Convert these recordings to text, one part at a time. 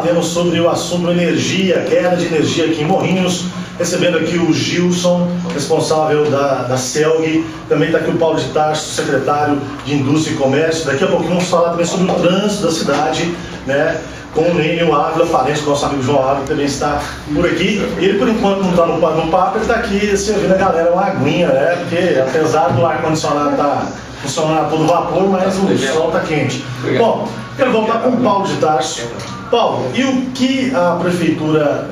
debatendo sobre o assunto energia, queda de energia aqui em Morrinhos, recebendo aqui o Gilson, responsável da CELG, também está aqui o Paulo de Tarso, secretário de Indústria e Comércio. Daqui a pouquinho vamos falar também sobre o trânsito da cidade, né, com o Nênio Ávila, parente do nosso amigo João Ávila, que também está por aqui. Ele, por enquanto, não está no papo, ele está aqui servindo a galera uma aguinha, né, porque apesar do ar-condicionado estar funcionando a todo vapor, mas o sol está quente. Bom, quero voltar com o Paulo de Tarso. Paulo, e o que a Prefeitura,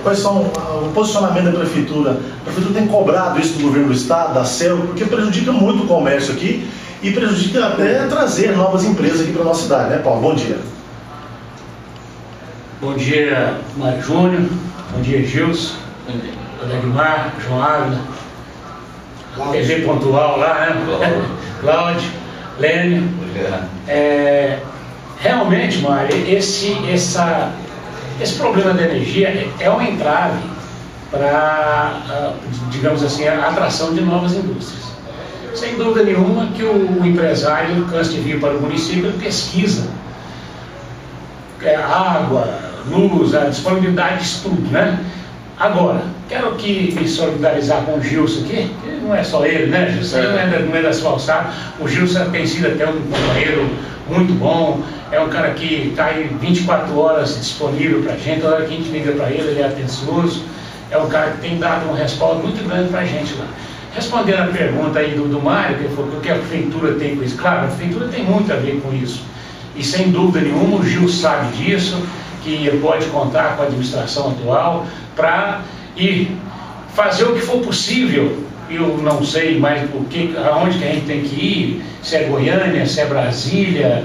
quais são o posicionamento da Prefeitura? A Prefeitura tem cobrado isso do governo do Estado, da CELG, porque prejudica muito o comércio aqui e prejudica até trazer novas empresas aqui para a nossa cidade, né, Paulo? Bom dia. Bom dia, Mário Júnior. Bom dia, Gilson. Odegmar, João Ávila. TV Pontual lá, né? Cláudio, Lênio. Realmente, Mário, esse problema da energia é uma entrave para, digamos assim, a atração de novas indústrias. Sem dúvida nenhuma que o empresário, antes de vir para o município, ele pesquisa água, luz, a disponibilidade disso tudo, né? Agora, quero me solidarizar com o Gilson aqui, não é só ele, né, Gilson? Não é da sua alçada. O Gilson tem sido até um companheiro muito bom, é um cara que está aí 24 horas disponível para a gente, toda hora que a gente liga para ele, ele é atencioso, é um cara que tem dado um respaldo muito grande para a gente lá. Respondendo a pergunta aí do Mário, que falou o que a Prefeitura tem com isso, claro, a Prefeitura tem muito a ver com isso, e sem dúvida nenhuma o Gil sabe disso, que ele pode contar com a administração atual para ir fazer o que for possível. Eu não sei mais aonde que a gente tem que ir, se é Goiânia, se é Brasília,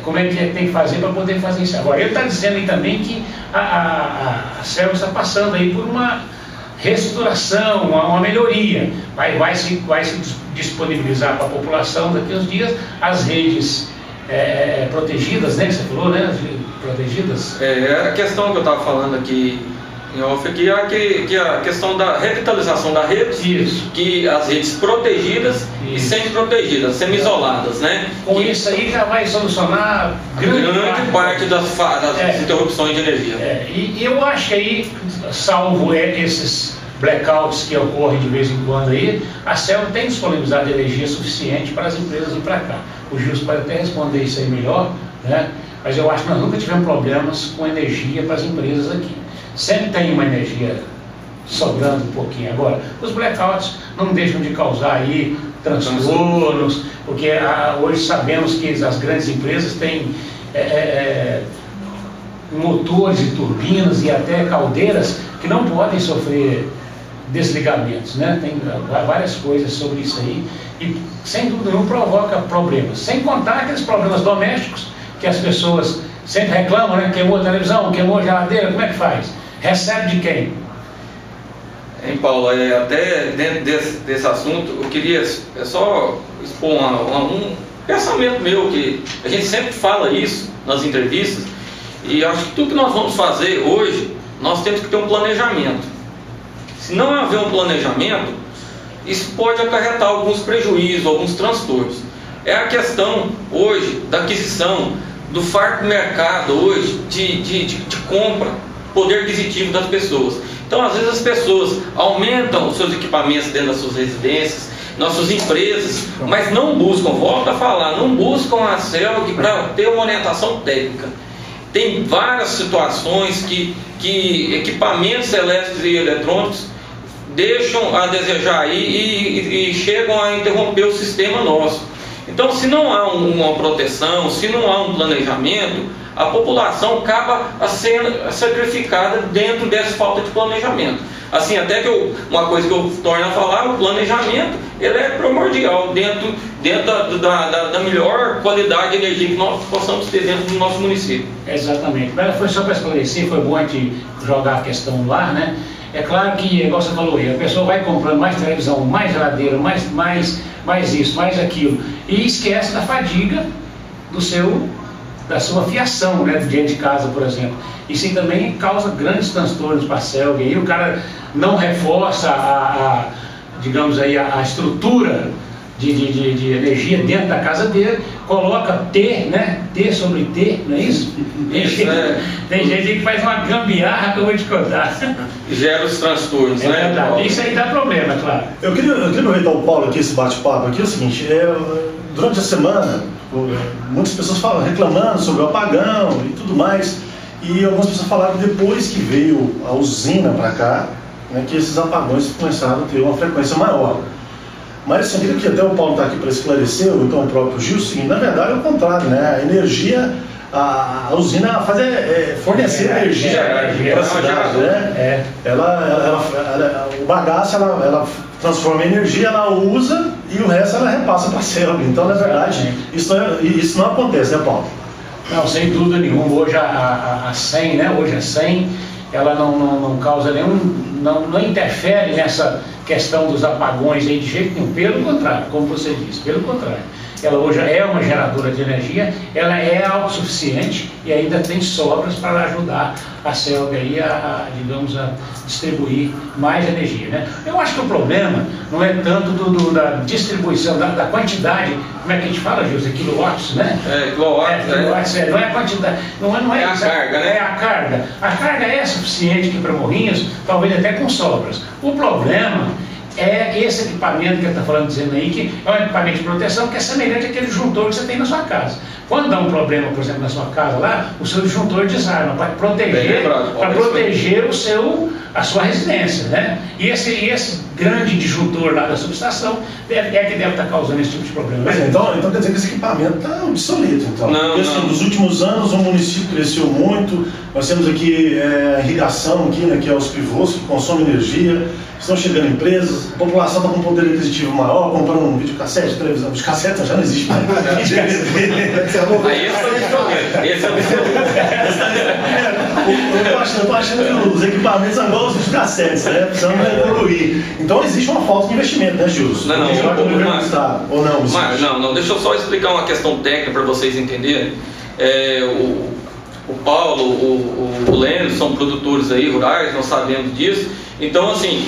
como é que tem que fazer para poder fazer isso. Agora, ele está dizendo aí também que a CELG está passando aí por uma reestruturação, uma melhoria, vai se disponibilizar para a população daqui a uns dias as redes protegidas, né, que você falou, né, protegidas. A questão que eu estava falando aqui em off aqui é a questão da revitalização da rede. Isso. Que as redes protegidas e semi-protegidas, semi-isoladas, né? Com isso aí já vai solucionar grande parte das interrupções de energia. E eu acho que aí, salvo esses blackouts que ocorrem de vez em quando aí, a CELG tem disponibilizado energia suficiente para as empresas ir para cá. O Gilson pode até responder isso aí melhor, né? Mas eu acho que nós nunca tivemos problemas com energia para as empresas aqui. Sempre tem uma energia sobrando um pouquinho. Agora, os blackouts não deixam de causar aí transtornos, porque hoje sabemos que as grandes empresas têm motores e turbinas e até caldeiras que não podem sofrer desligamentos, né? Tem várias coisas sobre isso aí e sem dúvida nenhuma provoca problemas, sem contar aqueles problemas domésticos que as pessoas sempre reclamam, né? Queimou a televisão, queimou a geladeira, como é que faz? Recebe de quem? Paulo, até dentro desse assunto eu queria só expor um pensamento meu, que a gente sempre fala isso nas entrevistas, e acho que tudo que nós vamos fazer hoje, nós temos que ter um planejamento. Se não haver um planejamento, isso pode acarretar alguns prejuízos, alguns transtornos. É a questão hoje da aquisição, do farto mercado hoje de compra, poder aquisitivo das pessoas. Então, às vezes as pessoas aumentam os seus equipamentos dentro das suas residências, nas suas empresas, mas não buscam, volto a falar, não buscam a CELG para ter uma orientação técnica. Tem várias situações que equipamentos elétricos e eletrônicos deixam a desejar aí e chegam a interromper o sistema nosso. Então, se não há uma proteção, se não há um planejamento, a população acaba sendo sacrificada dentro dessa falta de planejamento. Assim, até que uma coisa que eu torno a falar, o planejamento, ele é primordial dentro da melhor qualidade de energia que nós possamos ter dentro do nosso município. Exatamente. Mas foi só para esclarecer, foi bom a gente jogar a questão no ar, né? É claro que, igual você falou aí, a pessoa vai comprando mais televisão, mais geladeira, mais isso, mais aquilo, e esquece da fadiga da sua fiação, né, dentro de casa, por exemplo. Isso também causa grandes transtornos para a CELG, e o cara não reforça digamos aí, a estrutura de energia dentro da casa dele, coloca T, né? T sobre T, não é isso? Tem gente que faz uma gambiarra que eu vou te contar. Gera os transtornos, né? Verdade. Isso aí dá problema, claro. Eu queria aproveitar o Paulo aqui, esse bate-papo aqui, é o seguinte, durante a semana, muitas pessoas falam, reclamando sobre o apagão e tudo mais, e algumas pessoas falaram que depois que veio a usina para cá, né, que esses apagões começaram a ter uma frequência maior. Mas eu queria que até o Paulo está aqui para esclarecer, ou então o próprio Gil, o seguinte, na verdade é o contrário, né? A energia, a usina faz fornecer energia para a cidade, né? O bagaço ela transforma em energia, ela usa e o resto ela repassa para a selva. Então, na verdade, isso não acontece, né, Paulo? Não, sem dúvida nenhuma. Hoje a 100, né? Hoje a 100, ela não causa não interfere nessa questão dos apagões aí de jeito nenhum. Pelo contrário, como você disse, pelo contrário. Ela hoje é uma geradora de energia, ela é autossuficiente e ainda tem sobras para ajudar a CELG aí digamos, a distribuir mais energia, né? Eu acho que o problema não é tanto da distribuição, da quantidade, como é que a gente fala, Gilson? Quilowatts, né? Quilowatts, não é a quantidade, não é a carga, né? É a carga. A carga é suficiente aqui para Morrinhos, talvez até com sobras. O problema é esse equipamento que ele está falando, dizendo aí, que é um equipamento de proteção que é semelhante àquele disjuntor que você tem na sua casa. Quando dá um problema, por exemplo, na sua casa lá, o seu disjuntor desarma para proteger a sua residência, né? E esse grande disjuntor lá da subestação que deve estar causando esse tipo de problema. Mas, então quer dizer que esse equipamento está obsoleto, então. Não. Nos últimos anos o município cresceu muito, nós temos aqui irrigação aqui, né, que é os pivôs que consomem energia, estão chegando empresas, a população está com um poder aquisitivo maior, comprando um videocassete, televisão, videocassete já não existe mais. Eu tô achando que os equipamentos são igual os videocassetes, né? Precisamos evoluir. Então existe uma falta de investimento, né, Gilson? Não, deixa eu só explicar uma questão técnica para vocês entenderem. O Paulo, o Lênin são produtores aí rurais, nós sabemos disso. Então, assim,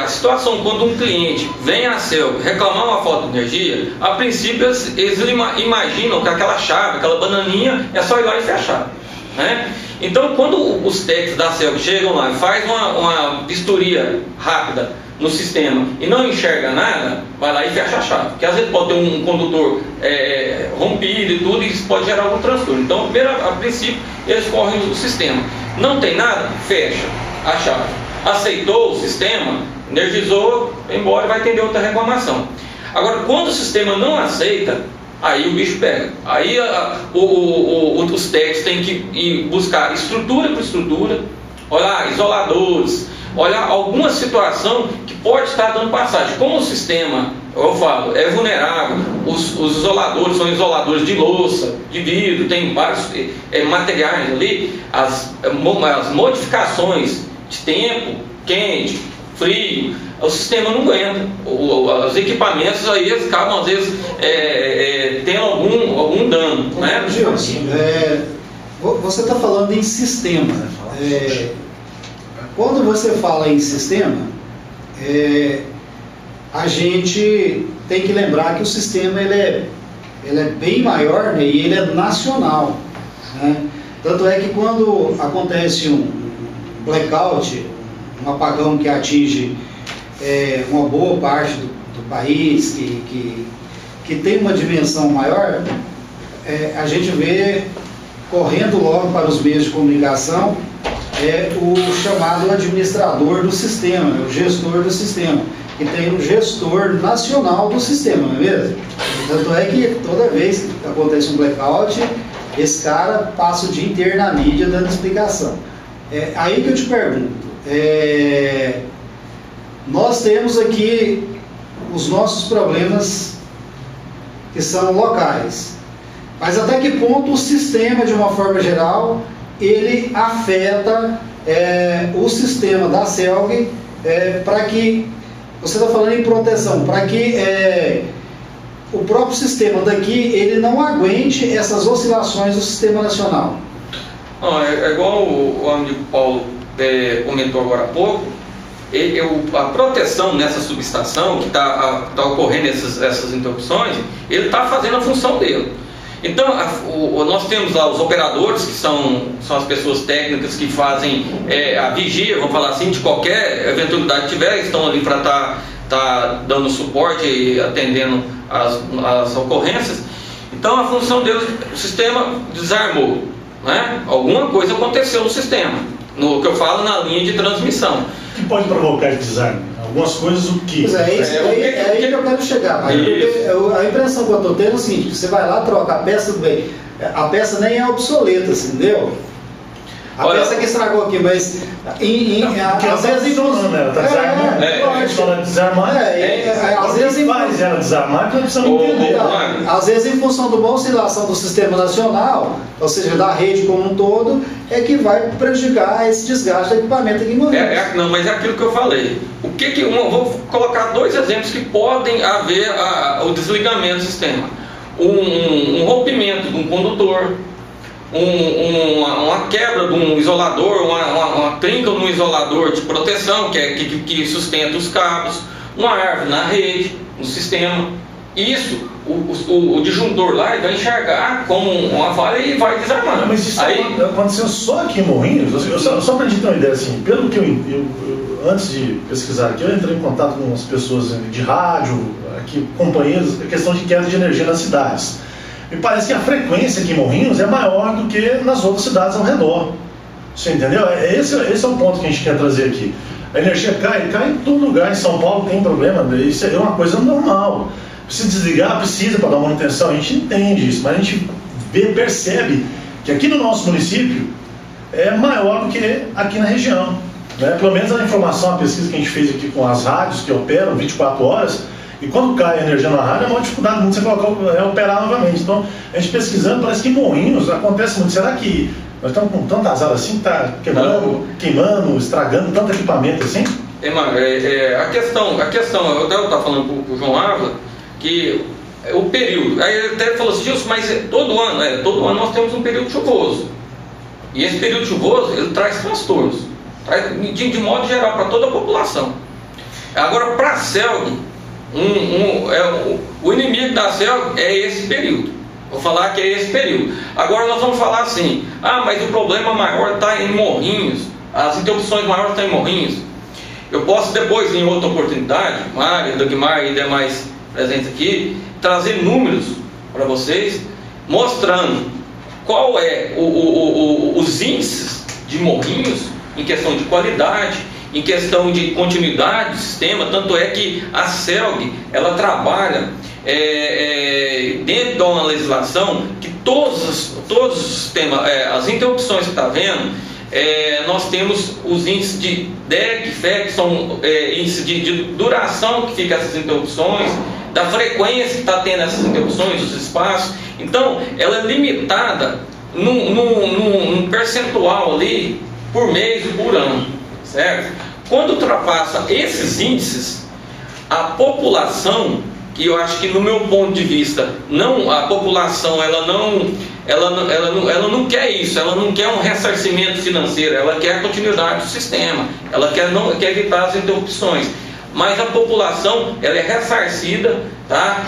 a situação quando um cliente vem à CELG reclamar uma falta de energia, a princípio eles imaginam que aquela chave, aquela bananinha, é só ir lá e fechar, né? Então, quando os técnicos da CELG chegam lá e fazem uma vistoria rápida no sistema e não enxerga nada, vai lá e fecha a chave, porque às vezes pode ter um condutor rompido e tudo, e isso pode gerar algum transtorno. Então, a princípio, eles correm o sistema. Não tem nada, fecha a chave. Aceitou o sistema, energizou, embora, vai atender outra reclamação. Agora, quando o sistema não aceita, aí o bicho pega. Aí os técnicos têm que ir buscar estrutura por estrutura, olhar isoladores, olhar alguma situação que pode estar dando passagem. Como o sistema, eu falo, é vulnerável, os isoladores são isoladores de louça, de vidro, tem vários materiais ali, as modificações de tempo, quente, frio, o sistema não aguenta. Os equipamentos aí eles acabam às vezes tendo algum dano, né? Você está falando em sistema. Quando você fala em sistema, a gente tem que lembrar que o sistema ele é bem maior, né, e ele é nacional, né? Tanto é que quando acontece um blackout, um apagão que atinge uma boa parte do país, que tem uma dimensão maior, a gente vê correndo logo para os meios de comunicação o chamado administrador do sistema, o gestor do sistema, que tem um gestor nacional do sistema, não é mesmo? Tanto é que toda vez que acontece um blackout, esse cara passa o dia inteiro na mídia dando explicação. Aí que eu te pergunto, nós temos aqui os nossos problemas que são locais, mas até que ponto o sistema, de uma forma geral, ele afeta o sistema da CELG, para que, você está falando em proteção, para que o próprio sistema daqui, ele não aguente essas oscilações do sistema nacional? Não, igual o amigo Paulo comentou agora há pouco, a proteção nessa subestação que está ocorrendo essas interrupções, ele está fazendo a função dele. Então, nós temos lá os operadores, que são as pessoas técnicas que fazem a vigia, vamos falar assim, de qualquer eventualidade que tiver, estão ali para estar dando suporte e atendendo as ocorrências. Então, a função deles, o sistema desarmou, né? Alguma coisa aconteceu no sistema, no que eu falo na linha de transmissão. O que pode provocar esse desarme? Algumas coisas, o que? Pois é aí que eu quero chegar. Porque a impressão que eu estou tendo é o seguinte: você vai lá, troca a peça, tudo bem. A peça nem é obsoleta, assim, entendeu? A peça que estragou aqui, mas às vezes em função. Às vezes faz ela desarmar, que nós precisamos entender. Às vezes, em função de uma oscilação do sistema nacional, ou seja, da rede como um todo, é que vai prejudicar esse desgaste do equipamento aqui no Rio. Não, mas é aquilo que eu falei. Vou colocar dois exemplos que podem haver o desligamento do sistema. Um rompimento de um condutor, uma quebra de um isolador, uma trinca de um isolador de proteção que sustenta os cabos, uma árvore na rede, no sistema. Isso, o disjuntor lá vai enxergar como uma falha e vai desarmar. Mas isso aconteceu só aqui em Morrinhos? Só para a gente ter uma ideia, assim, pelo que eu antes de pesquisar aqui, eu entrei em contato com as pessoas de rádio, aqui, companheiros, a questão de queda de energia nas cidades. Me parece que a frequência aqui em Morrinhos é maior do que nas outras cidades ao redor. Você entendeu? Esse é o ponto que a gente quer trazer aqui. A energia cai em todo lugar. Em São Paulo tem problema, isso é uma coisa normal. Precisa desligar, precisa para dar manutenção, a gente entende isso, mas a gente percebe que aqui no nosso município é maior do que aqui na região, né? Pelo menos a informação, a pesquisa que a gente fez aqui com as rádios que operam 24 horas, e quando cai a energia na rádio é uma dificuldade muito você operar novamente. Então, a gente pesquisando, parece que em Morrinhos acontece muito. Será que nós estamos com tanto azar assim, que está queimando, estragando tanto equipamento assim? A questão, eu estava falando para o João Ávila, que o período, aí ele até falou assim, Gilson, mas todo ano nós temos um período chuvoso, e esse período chuvoso ele traz transtornos, de modo geral para toda a população. Agora, para a CELG, o inimigo da CELG é esse período. Vou falar que é esse período. Agora nós vamos falar assim, mas o problema maior está em Morrinhos, as interrupções maiores estão em Morrinhos. Eu posso depois, em outra oportunidade, Mário, Dagmar e demais presentes aqui, trazer números para vocês, mostrando qual é os índices de Morrinhos em questão de qualidade, em questão de continuidade do sistema. Tanto é que a CELG, ela trabalha dentro de uma legislação que todos os sistemas, as interrupções que está vendo, nós temos os índices de DEC, FEC, que são índices de duração que fica essas interrupções, da frequência que está tendo essas interrupções, os espaços. Então, ela é limitada num percentual ali por mês, por ano, certo? Quando ultrapassa esses índices, a população, que eu acho que no meu ponto de vista, a população ela não quer isso, ela não quer um ressarcimento financeiro, ela quer a continuidade do sistema, ela quer evitar as interrupções. Mas a população, ela é ressarcida, tá?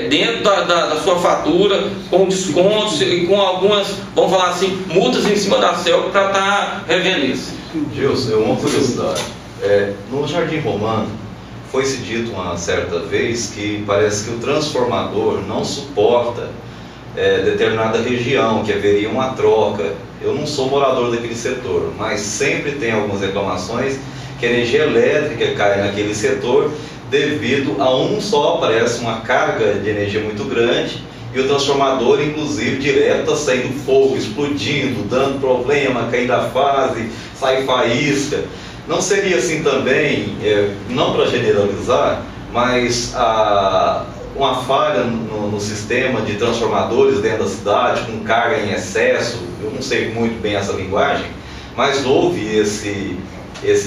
Dentro da sua fatura, com descontos e com algumas, vamos falar assim, multas em cima da CELG para estar revendo isso. Gilson, uma curiosidade. No Jardim Romano, foi-se dito uma certa vez que parece que o transformador não suporta determinada região, que haveria uma troca. Eu não sou morador daquele setor, mas sempre tem algumas reclamações que a energia elétrica cai naquele setor devido a só aparece uma carga de energia muito grande e o transformador, inclusive, direto está saindo fogo, explodindo, dando problema, caindo a fase, sai faísca. Não seria assim também, não para generalizar, mas uma falha no sistema de transformadores dentro da cidade, com carga em excesso? Eu não sei muito bem essa linguagem, mas houve esse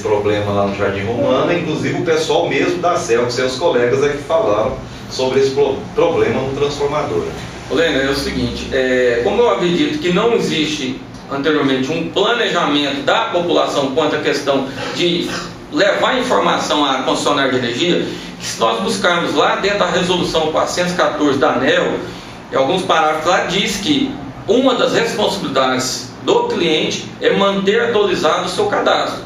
problema lá no Jardim Romano, inclusive o pessoal mesmo da CELG, seus colegas que falaram sobre esse problema no transformador. Lênin, é o seguinte, como eu havia dito que não existe anteriormente um planejamento da população quanto à questão de levar informação à concessionária de energia, que se nós buscarmos lá dentro da resolução 414 da ANEEL, em alguns parágrafos lá diz que uma das responsabilidades do cliente é manter atualizado o seu cadastro,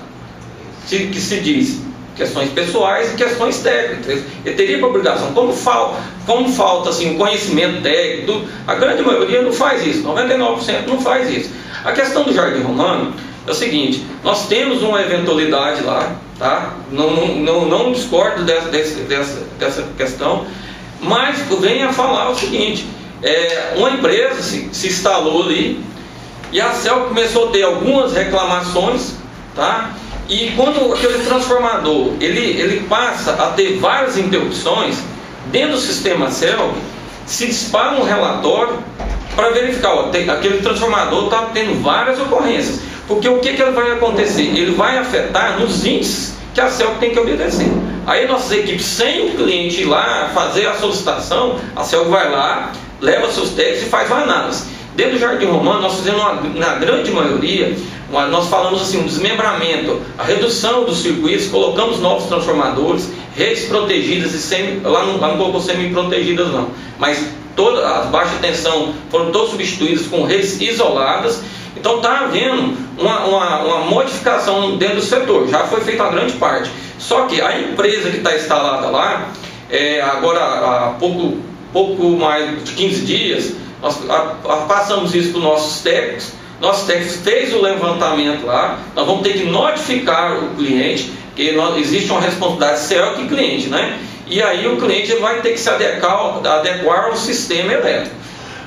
que se diz questões pessoais e questões técnicas. Ele teria por obrigação, como falta assim, o conhecimento técnico, a grande maioria não faz isso, 99% não faz isso. A questão do Jardim Romano é o seguinte: nós temos uma eventualidade lá, tá? Não discordo dessa questão, mas venha falar o seguinte: uma empresa se instalou ali e a CELG começou a ter algumas reclamações, tá? E quando aquele transformador ele passa a ter várias interrupções dentro do sistema CELG, se dispara um relatório para verificar, aquele transformador está tendo várias ocorrências, porque o que vai acontecer? Ele vai afetar nos índices que a CELG tem que obedecer. Aí nossas equipes, sem o cliente ir lá fazer a solicitação, a CELG vai lá, leva seus técnicos e faz uma análise. Dentro do Jardim Romano, nós fizemos, na grande maioria, nós falamos assim, um desmembramento, a redução dos circuitos, colocamos novos transformadores, redes protegidas, e lá não colocou semi-protegidas não, mas todas as baixas tensão foram todas substituídas com redes isoladas. Então está havendo uma modificação dentro do setor, já foi feita a grande parte. Só que a empresa que está instalada lá, agora há pouco mais de 15 dias, nós passamos isso para os nossos técnicos fez o levantamento lá, nós vamos ter que notificar o cliente, que existe uma responsabilidade CELG e cliente, né? E aí o cliente vai ter que se adequar ao sistema elétrico.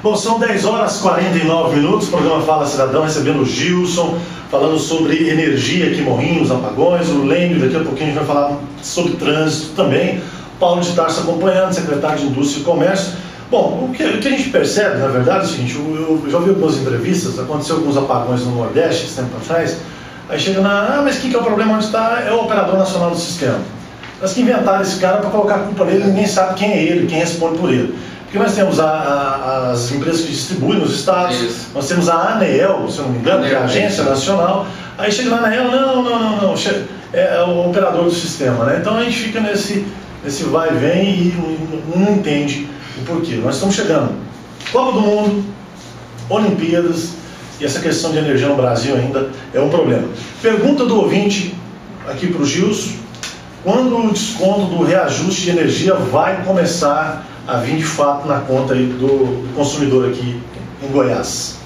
Bom, são 10 horas e 49 minutos, o programa Fala Cidadão, recebendo o Gilson, falando sobre energia aqui em Morrinhos, apagões, o Lênio, daqui a pouquinho a gente vai falar sobre trânsito também, Paulo de Tarso acompanhando, secretário de Indústria e Comércio. Bom, o que a gente percebe, na verdade, é o seguinte: eu já ouvi algumas entrevistas, aconteceu alguns apagões no Nordeste, esse tempo atrás, aí chega mas o que é o problema? Onde está? É o operador nacional do sistema. Mas que inventaram esse cara para colocar a culpa nele, ninguém sabe quem é ele, quem responde por ele. Porque nós temos as empresas que distribuem nos estados, isso. Nós temos a ANEEL, se eu não me engano, que é a Agência Nacional, aí chega na ANEEL, não, é o operador do sistema, né? Então a gente fica nesse vai e vem e não entende o porquê. Nós estamos chegando, Copa do Mundo, Olimpíadas, e essa questão de energia no Brasil ainda é um problema. Pergunta do ouvinte aqui para o Gilson: quando o desconto do reajuste de energia vai começar a vir de fato na conta aí do consumidor aqui em Goiás?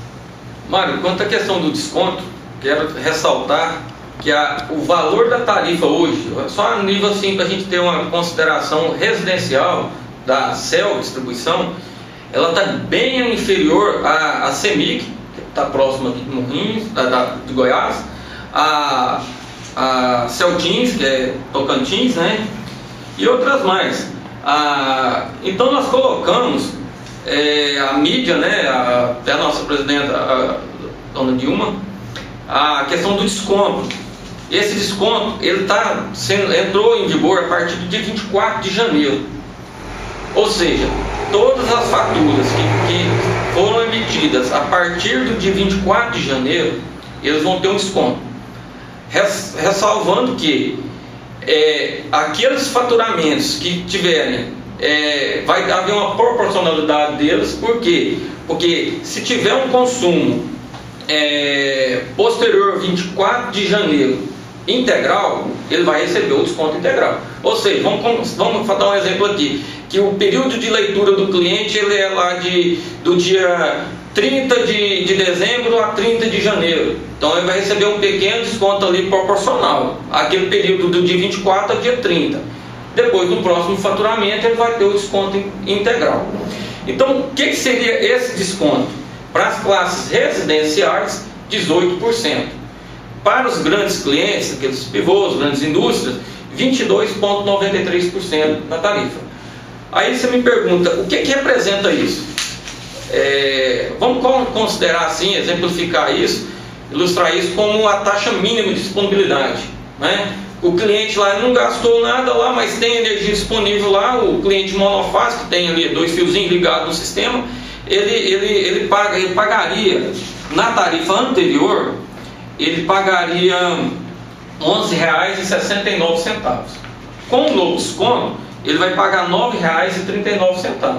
Mário, quanto à questão do desconto, quero ressaltar que o valor da tarifa hoje, só a nível assim para a gente ter uma consideração residencial da CELG Distribuição, ela está bem inferior à CEMIG, que está próxima aqui de Morrinhos, de Goiás, a Celtins, que é Tocantins, né? E outras mais. Então nós colocamos a mídia, né? Até a nossa presidenta, a dona Dilma, a questão do desconto. Esse desconto entrou em vigor a partir do dia 24 de janeiro. Ou seja, todas as faturas que foram emitidas a partir do dia 24 de janeiro, eles vão ter um desconto. Ressalvando que aqueles faturamentos que tiverem, vai haver uma proporcionalidade deles. Por quê? Porque se tiver um consumo posterior 24 de janeiro integral, ele vai receber o desconto integral. Ou seja, vamos dar um exemplo aqui, que o período de leitura do cliente ele é lá do dia 30 de dezembro a 30 de janeiro. Então ele vai receber um pequeno desconto ali proporcional aquele período do dia 24 ao dia 30. Depois, no próximo faturamento, ele vai ter o desconto integral. Então, o que seria esse desconto? Para as classes residenciais, 18%. Para os grandes clientes, aqueles pivôs, grandes indústrias, 22,93% na tarifa. Aí você me pergunta, o que representa isso? Vamos considerar assim, exemplificar isso, ilustrar isso como a taxa mínima de disponibilidade, né? O cliente lá não gastou nada lá, mas tem energia disponível lá. O cliente monofásico, que tem ali 2 fiozinhos ligados no sistema, ele pagaria na tarifa anterior, ele pagaria R$11,69. Com o novo desconto, ele vai pagar R$9,39.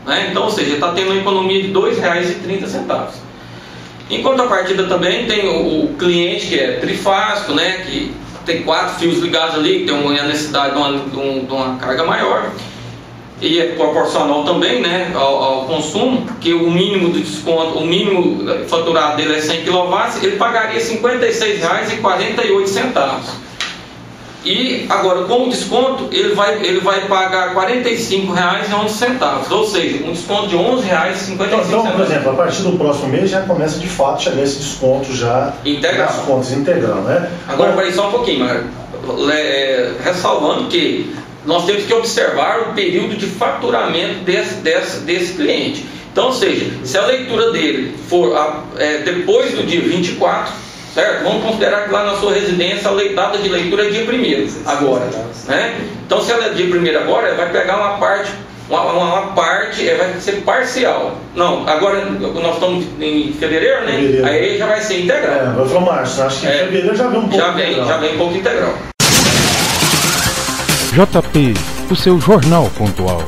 Né? Então, ou seja, está tendo uma economia de R$2,30. Em contrapartida também tem o cliente que é trifásico, né? Que tem 4 fios ligados ali, que tem uma necessidade de uma carga maior. E é proporcional também, né, ao consumo, que o mínimo do desconto, o mínimo faturado dele é 100 kW, ele pagaria R$ 56,48. E agora, com o desconto, ele vai pagar R$ 45,11, ou seja, um desconto de R$ 11,55. Então, por exemplo, a partir do próximo mês já começa de fato a chegar esse desconto já integral. nas contas integral, né? Agora, peraí só um pouquinho, mas, ressalvando que nós temos que observar o período de faturamento desse cliente. Então, ou seja, se a leitura dele for depois do dia 24, certo? Vamos considerar que lá na sua residência a data de leitura é dia 1º agora, né? Então, se ela é dia 1º agora, ela vai pegar uma parte, vai ser parcial. Não, agora nós estamos em fevereiro, né? Fevereiro. Aí já vai ser integral. Vai para março, acho que em fevereiro já vem um pouco integral. Já vem um pouco integral. JP, o seu jornal pontual.